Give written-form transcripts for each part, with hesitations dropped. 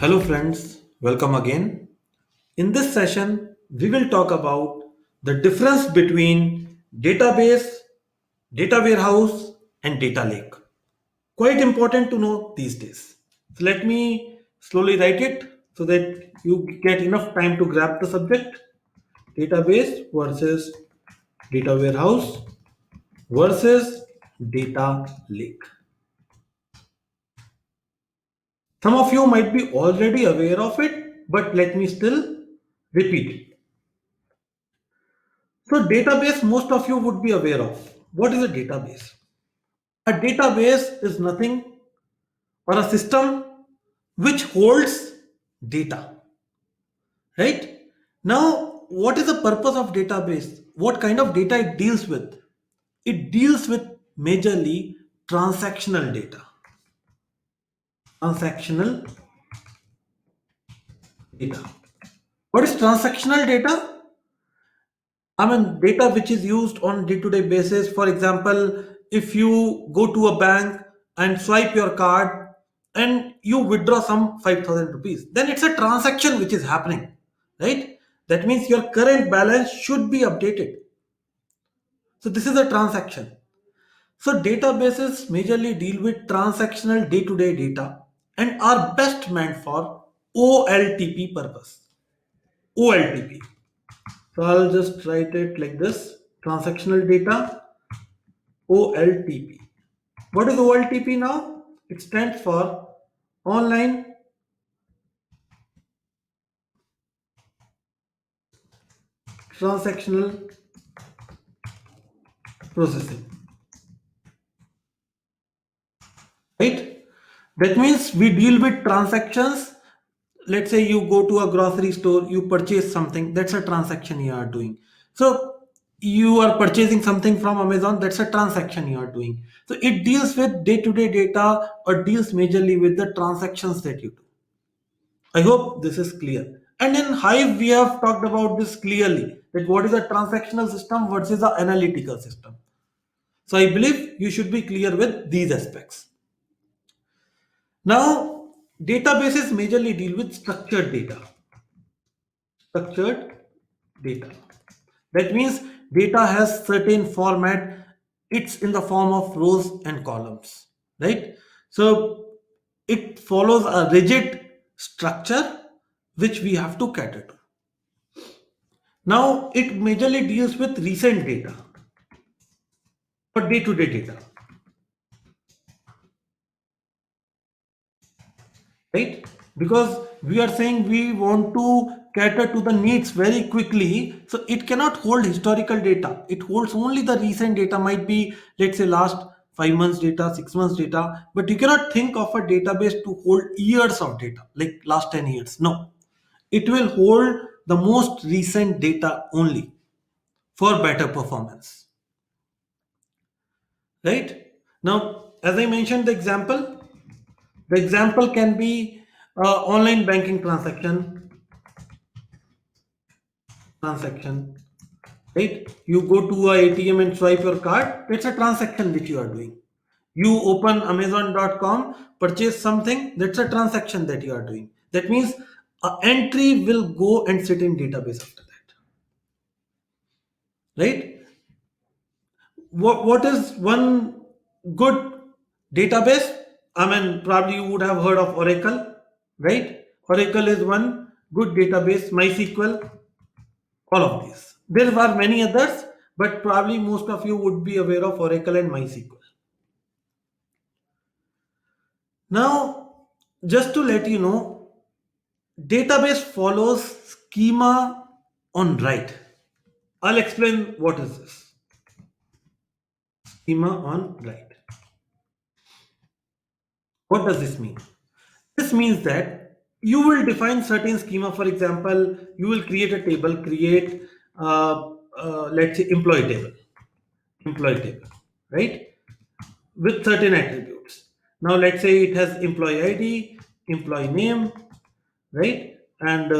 Hello friends, welcome again. In this session, we will talk about the difference between database, data warehouse and data lake. Quite important to know these days. So let me slowly write it so that you get enough time to grab the subject. Database versus data warehouse versus data lake. Some of you might be already aware of it, but let me still repeat it. So database, most of you would be aware of. What is a database? A database is nothing or a system which holds data, right? Now, what is the purpose of database? What kind of data it deals with? It deals with majorly transactional data. Transactional data. What is transactional data? I mean, data which is used on day-to-day basis. For example, if you go to a bank and swipe your card and you withdraw some 5,000 rupees, then it's a transaction which is happening, right? That means your current balance should be updated. So this is a transaction. So databases majorly deal with transactional day-to-day data and are best meant for OLTP purpose. OLTP. So I'll just write it like this: transactional data, OLTP. What is OLTP now? It stands for online transactional processing. Right? That means we deal with transactions. Let's say you go to a grocery store, you purchase something, that's a transaction you are doing. So you are purchasing something from Amazon, that's a transaction you are doing. So it deals with day-to-day data or deals majorly with the transactions that you do. I hope this is clear. And in Hive, we have talked about this clearly, that what is a transactional system versus an analytical system. So I believe you should be clear with these aspects. Now, databases majorly deal with structured data. Structured data. That means data has certain format. It's in the form of rows and columns, right? So it follows a rigid structure which we have to cater to. Now it majorly deals with recent data or day-to-day data, right? Because we are saying we want to cater to the needs very quickly, so it cannot hold historical data. It holds only the recent data, might be, let's say, last 5 months data, 6 months data, but you cannot think of a database to hold years of data, like last 10 years. No, it will hold the most recent data only for better performance. Right? Now, as I mentioned, the example can be online banking transaction, right? You go to a ATM and swipe your card. That's a transaction which you are doing. You open Amazon.com, purchase something. That's a transaction that you are doing. That means an entry will go and sit in database after that, right? What is one good database? I mean, probably you would have heard of Oracle, right? Oracle is one good database. MySQL, all of these. There are many others, but probably most of you would be aware of Oracle and MySQL. Now, just to let you know, database follows schema on write. I'll explain what is this schema on write. What does this mean? This means that you will define certain schema. For example, you will create a table, let's say employee table, right? With certain attributes. Now, let's say it has employee ID, employee name, right? And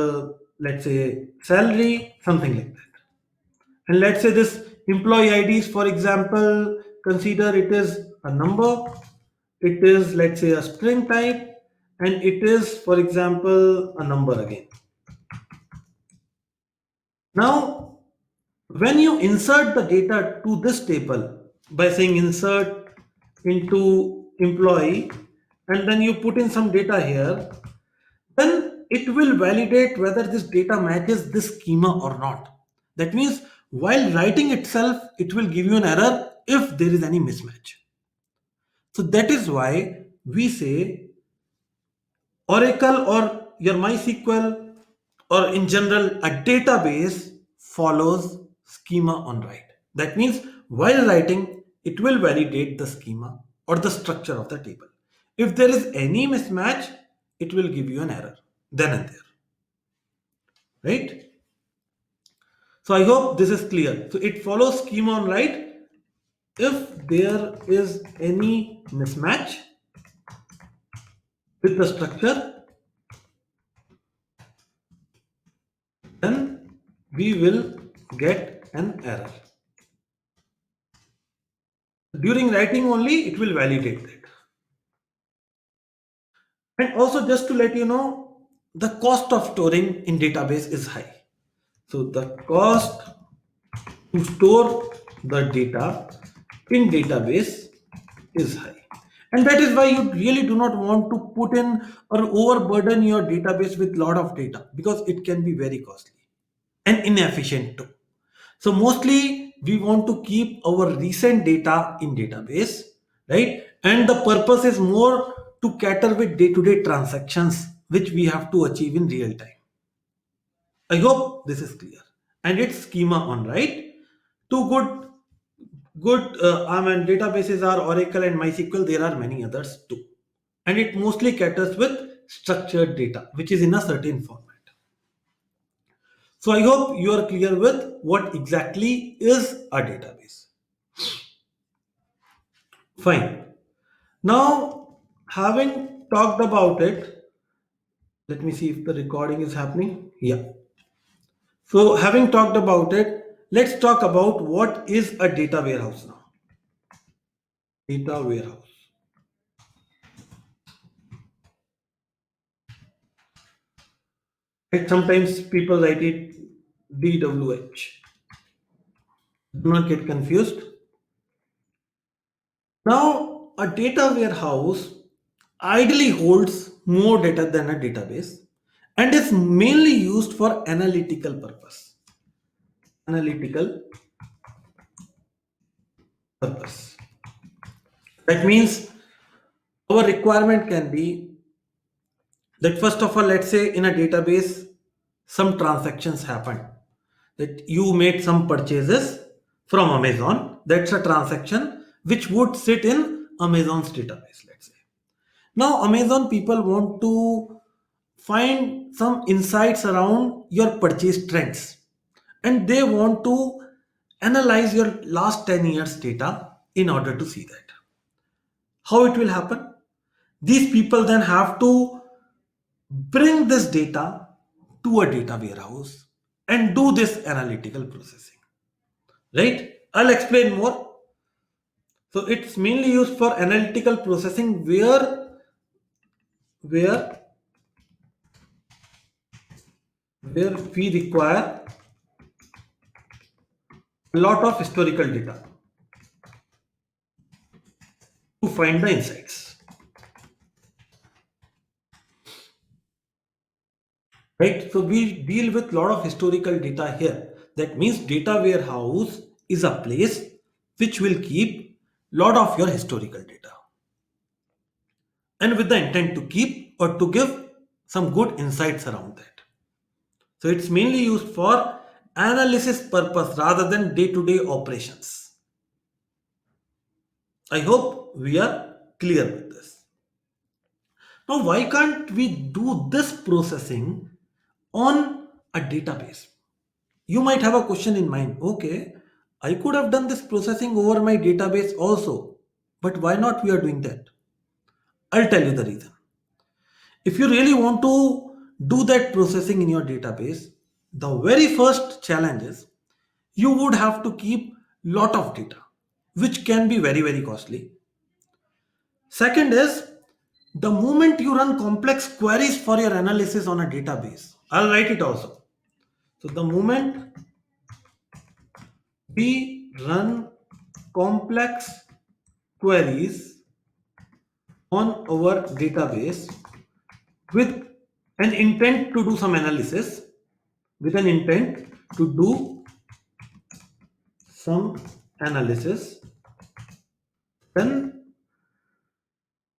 let's say salary, something like that. And let's say this employee IDs, for example, consider it is a number, it is, let's say, a string type, and it is, for example, a number again. Now, when you insert the data to this table by saying insert into employee, and then you put in some data here, then it will validate whether this data matches this schema or not. That means while writing itself, it will give you an error if there is any mismatch. So that is why we say Oracle or your MySQL or in general a database follows schema on write. That means while writing, it will validate the schema or the structure of the table. If there is any mismatch, it will give you an error then and there. Right? So I hope this is clear. So it follows schema on write. If there is any mismatch with the structure, then we will get an error. During writing only, it will validate that. And also just to let you know, the cost of storing in database is high. So the cost to store the data in database is high. And that is why you really do not want to put in or overburden your database with lot of data, because it can be very costly and inefficient too. So mostly we want to keep our recent data in database, right? And the purpose is more to cater with day-to-day transactions, which we have to achieve in real time. I hope this is clear. And it's schema on, right? Two good databases are Oracle and MySQL. There are many others too. And it mostly caters with structured data, which is in a certain format. So I hope you are clear with what exactly is a database. Fine. Now, having talked about it, let me see if the recording is happening. Yeah. So having talked about it, let's talk about what is a data warehouse now. Data warehouse. Right? Sometimes people write it DWH. Do not get confused. Now, a data warehouse ideally holds more data than a database and is mainly used for analytical purpose. Analytical purpose. That means our requirement can be that first of all, let's say in a database, some transactions happen. That you made some purchases from Amazon. That's a transaction which would sit in Amazon's database, let's say. Now, Amazon people want to find some insights around your purchase trends, and they want to analyze your last 10 years data in order to see that. How it will happen? These people then have to bring this data to a data warehouse and do this analytical processing. Right? I'll explain more. So it's mainly used for analytical processing where we require a lot of historical data to find the insights. Right? So we deal with a lot of historical data here. That means data warehouse is a place which will keep lot of your historical data, and with the intent to keep or to give some good insights around that. So it's mainly used for analysis purpose rather than day-to-day operations. I hope we are clear with this. Now, why can't we do this processing on a database? You might have a question in mind. Okay, I could have done this processing over my database also, but why not we are doing that? I'll tell you the reason. If you really want to do that processing in your database, the very first challenge is you would have to keep lot of data, which can be very, very costly. Second is The moment you run complex queries for your analysis on a database, I'll write it also. So the moment we run complex queries on our database with an intent to do some analysis, with an intent to do some analysis, then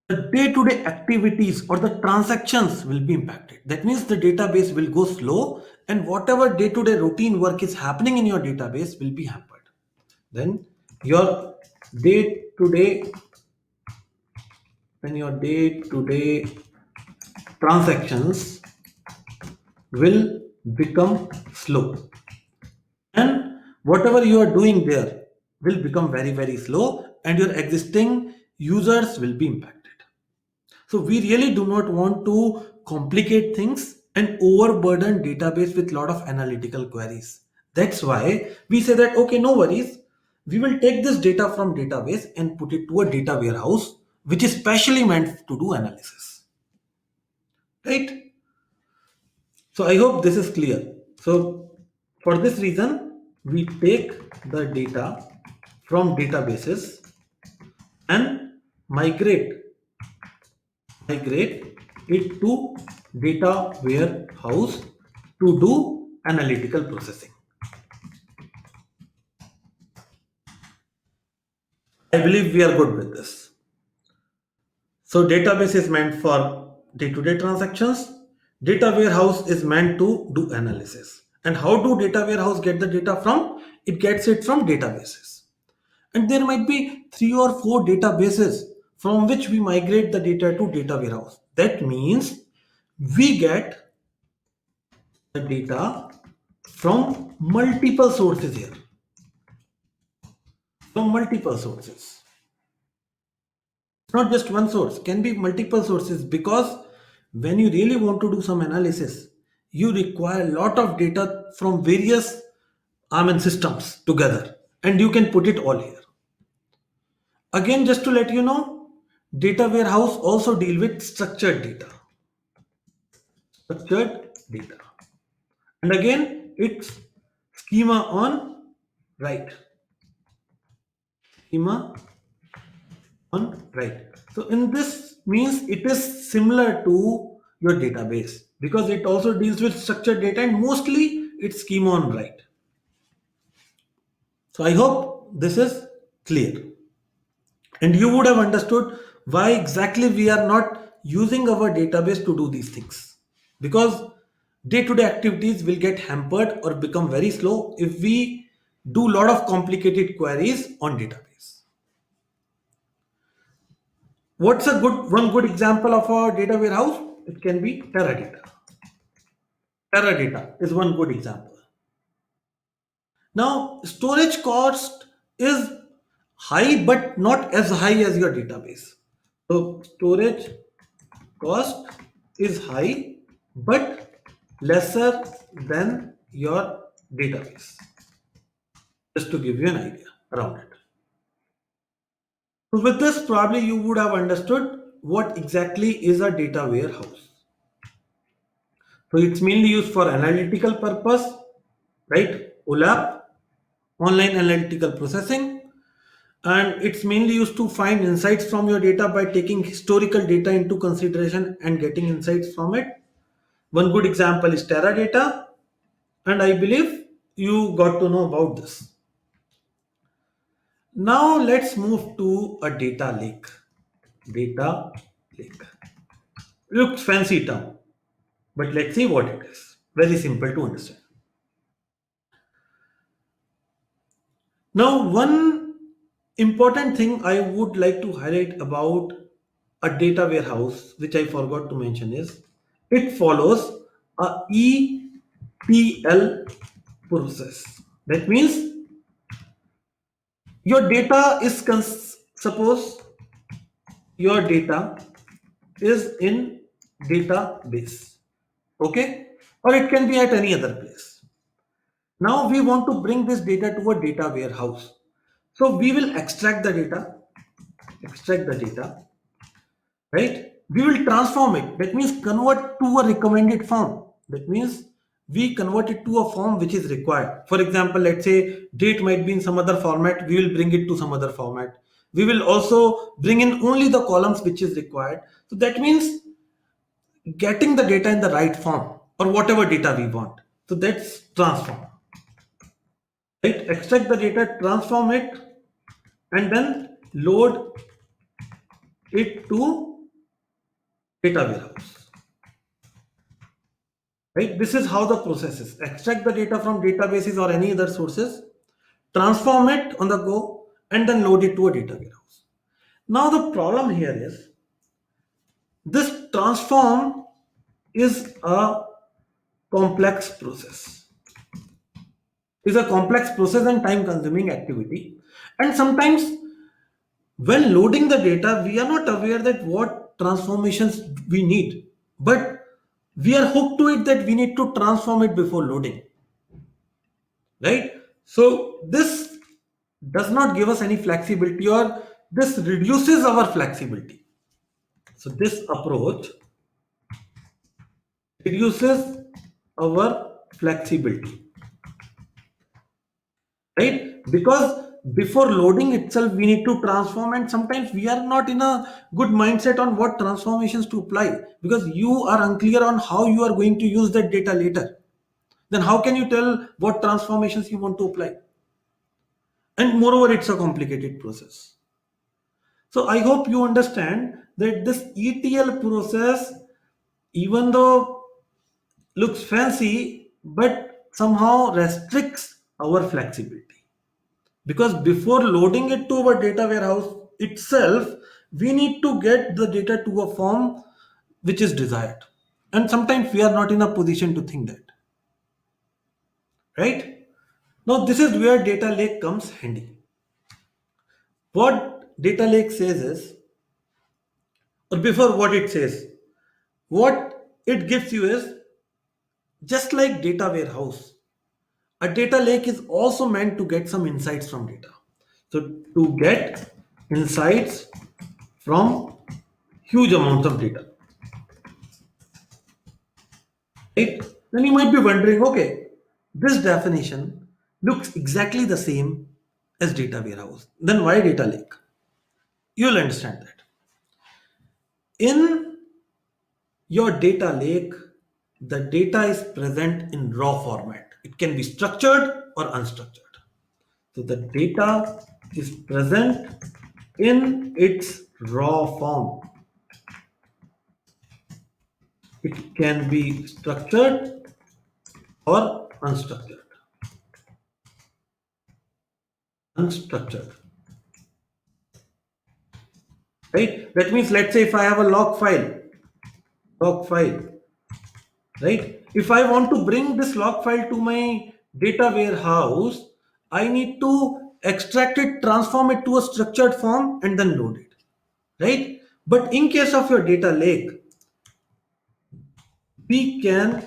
the day-to-day activities or the transactions will be impacted. That means the database will go slow and whatever day-to-day routine work is happening in your database will be hampered. Then your day-to-day transactions will become slow. And whatever you are doing there will become very, very slow and your existing users will be impacted. So we really do not want to complicate things and overburden database with lot of analytical queries. That's why we say that, okay, no worries. We will take this data from database and put it to a data warehouse, which is specially meant to do analysis. Right? So I hope this is clear. So for this reason, we take the data from databases and migrate it to data warehouse to do analytical processing. I believe we are good with this. So database is meant for day-to-day transactions. Data warehouse is meant to do analysis. And how do data warehouse get the data from? It gets it from databases. And there might be 3 or 4 databases from which we migrate the data to data warehouse. That means we get the data from multiple sources here. From multiple sources. It's not just one source, can be multiple sources, because when you really want to do some analysis, you require a lot of data from various systems together, and you can put it all here. Again, just to let you know, data warehouse also deal with structured data. And again, it's schema on write. So in this means it is similar to your database because it also deals with structured data and mostly it's schema on write. So I hope this is clear. And you would have understood why exactly we are not using our database to do these things. Because day-to-day activities will get hampered or become very slow if we do a lot of complicated queries on database. What's one good example of a data warehouse? It can be TeraData. TeraData is one good example. Now, storage cost is high, but not as high as your database. So, storage cost is high, but lesser than your database. Just to give you an idea around it. So with this, probably you would have understood what exactly is a data warehouse. So it's mainly used for analytical purpose, right? OLAP, online analytical processing, and it's mainly used to find insights from your data by taking historical data into consideration and getting insights from it. One good example is TeraData, and I believe you got to know about this. Now let's move to a data lake. Data lake. Looks fancy term, but let's see what it is. Very simple to understand. Now, one important thing I would like to highlight about a data warehouse, which I forgot to mention, is it follows a ETL process. That means your data is, suppose your data is in database, okay, or it can be at any other place. Now we want to bring this data to a data warehouse. So we will extract the data, right? we will transform it. That means convert to a recommended form. That means we convert it to a form which is required. For example, let's say date might be in some other format, we will bring it to some other format. We will also bring in only the columns which is required. So that means getting the data in the right form or whatever data we want. So that's transform. Right? Extract the data, transform it, and then load it to data warehouse. Right? This is how the process is. Extract the data from databases or any other sources, transform it on the go, and then load it to a data warehouse. Now the problem here is this transform is a complex process. Is a complex process and time consuming activity. And sometimes when loading the data, we are not aware that what transformations we need, but we are hooked to it that we need to transform it before loading, right? So this does not give us any flexibility, or this reduces our flexibility. So this approach reduces our flexibility, right? Because before loading itself we need to transform, and sometimes we are not in a good mindset on what transformations to apply, because you are unclear on how you are going to use that data later. Then how can you tell what transformations you want to apply? And moreover, it's a complicated process. So I hope you understand that this ETL process, even though looks fancy, but somehow restricts our flexibility. Because before loading it to our data warehouse itself, we need to get the data to a form which is desired. And sometimes we are not in a position to think that. Right? Now, this is where data lake comes handy. What data lake says is, or before what it says, what it gives you is just like data warehouse. A data lake is also meant to get some insights from data. So to get insights from huge amounts of data, right? Then you might be wondering, okay, this definition looks exactly the same as data warehouse. Then why data lake? You'll understand that. In your data lake, the data is present in raw format. It can be structured or unstructured. So the data is present in its raw form. It can be structured or unstructured. Unstructured. Right? That means, let's say if I have a log file, right? If I want to bring this log file to my data warehouse, I need to extract it, transform it to a structured form, and then load it, right? But in case of your data lake, we can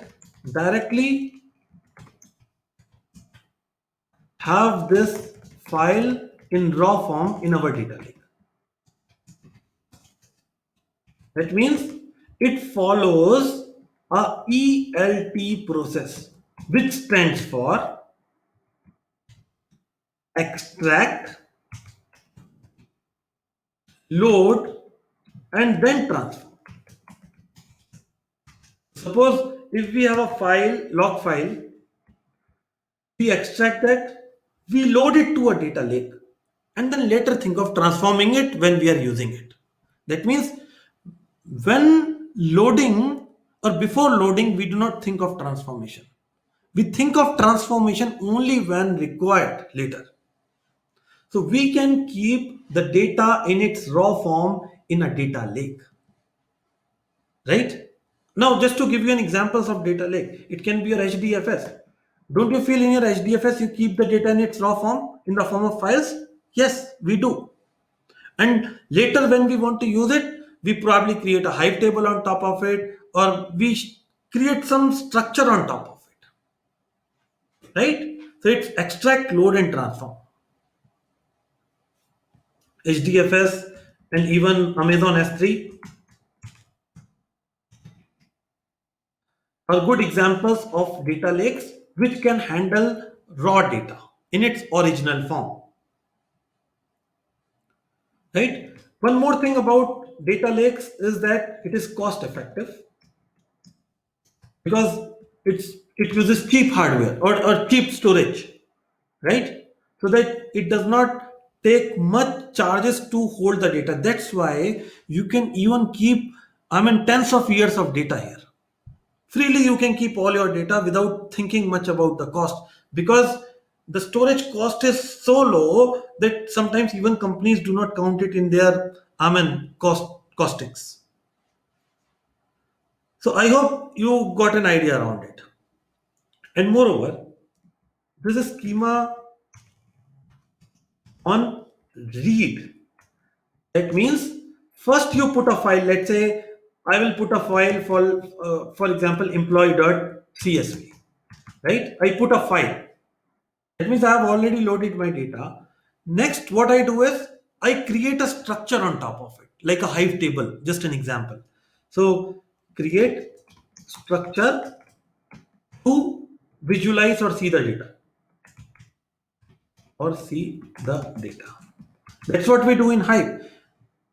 directly have this file in raw form in our data lake. That means it follows a ELT process, which stands for extract, load, and then transform. Suppose if we have a file, log file, we extract that, we load it to a data lake, and then later think of transforming it when we are using it. That means when loading or before loading, we do not think of transformation. We think of transformation only when required later. So we can keep the data in its raw form in a data lake. Right? Now, just to give you an examples of data lake, it can be your HDFS. Don't you feel in your HDFS you keep the data in its raw form, in the form of files? Yes, we do. And later when we want to use it, we probably create a Hive table on top of it, or we create some structure on top of it. Right? So it's extract, load, and transform. HDFS and even Amazon S3, are good examples of data lakes which can handle raw data in its original form. Right? One more thing about data lakes is that it is cost effective because it uses cheap hardware or cheap storage, right? So that it does not take much charges to hold the data. That's why you can even keep, tens of years of data here. Freely you can keep all your data without thinking much about the cost, because the storage cost is so low that sometimes even companies do not count it in their costings. So I hope you got an idea around it. And moreover, there's a schema on read. That means first you put a file. Let's say I will put a file for example, employee.csv. Right? I put a file. That means I have already loaded my data. Next, what I do is I create a structure on top of it, like a Hive table, just an example. So create structure to visualize or see the data. That's what we do in Hive.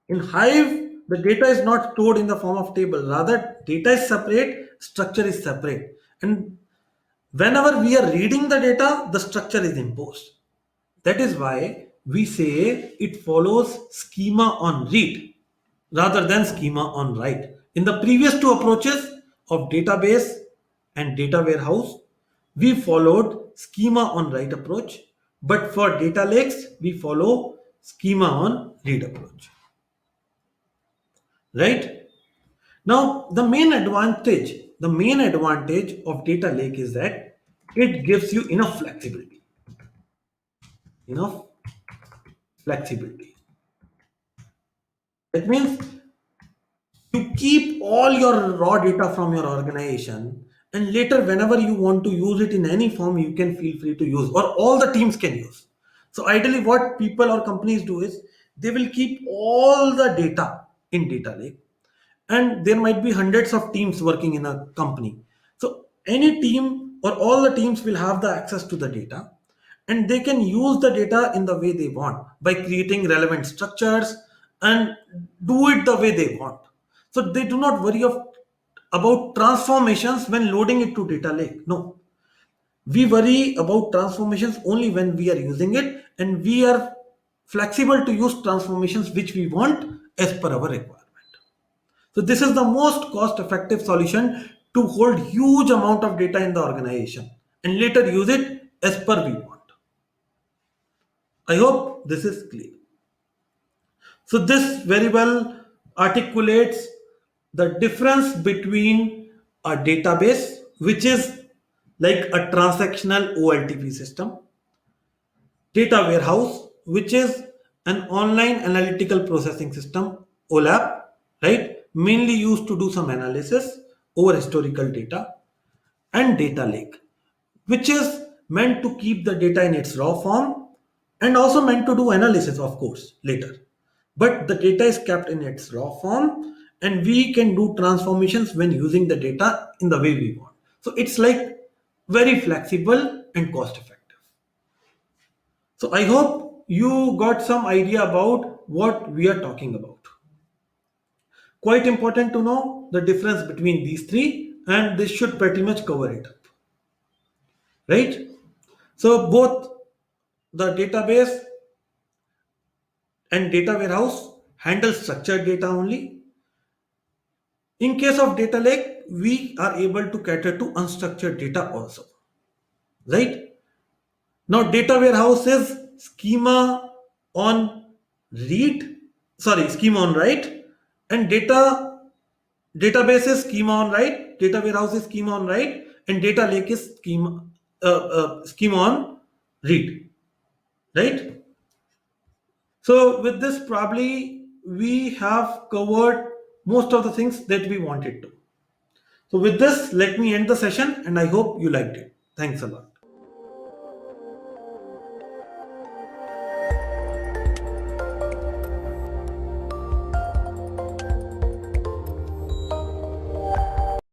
In Hive, the data is not stored in the form of table. Rather, data is separate, structure is separate. And whenever we are reading the data, the structure is imposed. That is why we say it follows schema on read rather than schema on write. In the previous two approaches of database and data warehouse, we followed schema on write approach, but for data lakes, we follow schema on read approach. Right? Now, the main advantage of data lake is that it gives you enough flexibility. Enough flexibility. That means you keep all your raw data from your organization, and later whenever you want to use it in any form, you can feel free to use, or all the teams can use. So ideally what people or companies do is they will keep all the data in data lake, and there might be hundreds of teams working in a company. So any team or all the teams will have the access to the data, and they can use the data in the way they want by creating relevant structures and do it the way they want. So they do not worry about transformations when loading it to data lake. No, we worry about transformations only when we are using it, and we are flexible to use transformations which we want as per our requirement. So this is the most cost effective solution to hold huge amount of data in the organization and later use it as per we want. I hope this is clear. So this very well articulates the difference between a database, which is like a transactional OLTP system, data warehouse, which is an online analytical processing system, OLAP, right? Mainly used to do some analysis over historical data, and data lake, which is meant to keep the data in its raw form and also meant to do analysis, of course, later. But the data is kept in its raw form, and we can do transformations when using the data in the way we want. So it's like very flexible and cost effective. So I hope you got some idea about what we are talking about. Quite important to know the difference between these three, and this should pretty much cover it up. Right? So both the database and data warehouse handle structured data only. In case of data lake, we are able to cater to unstructured data also. Right? Now data warehouse is schema on schema on write, and database is schema on write, data warehouse is schema on write, and data lake is schema on read. Right? So with this, probably we have covered most of the things that we wanted to. So with this, let me end the session, and I hope you liked it. Thanks a lot.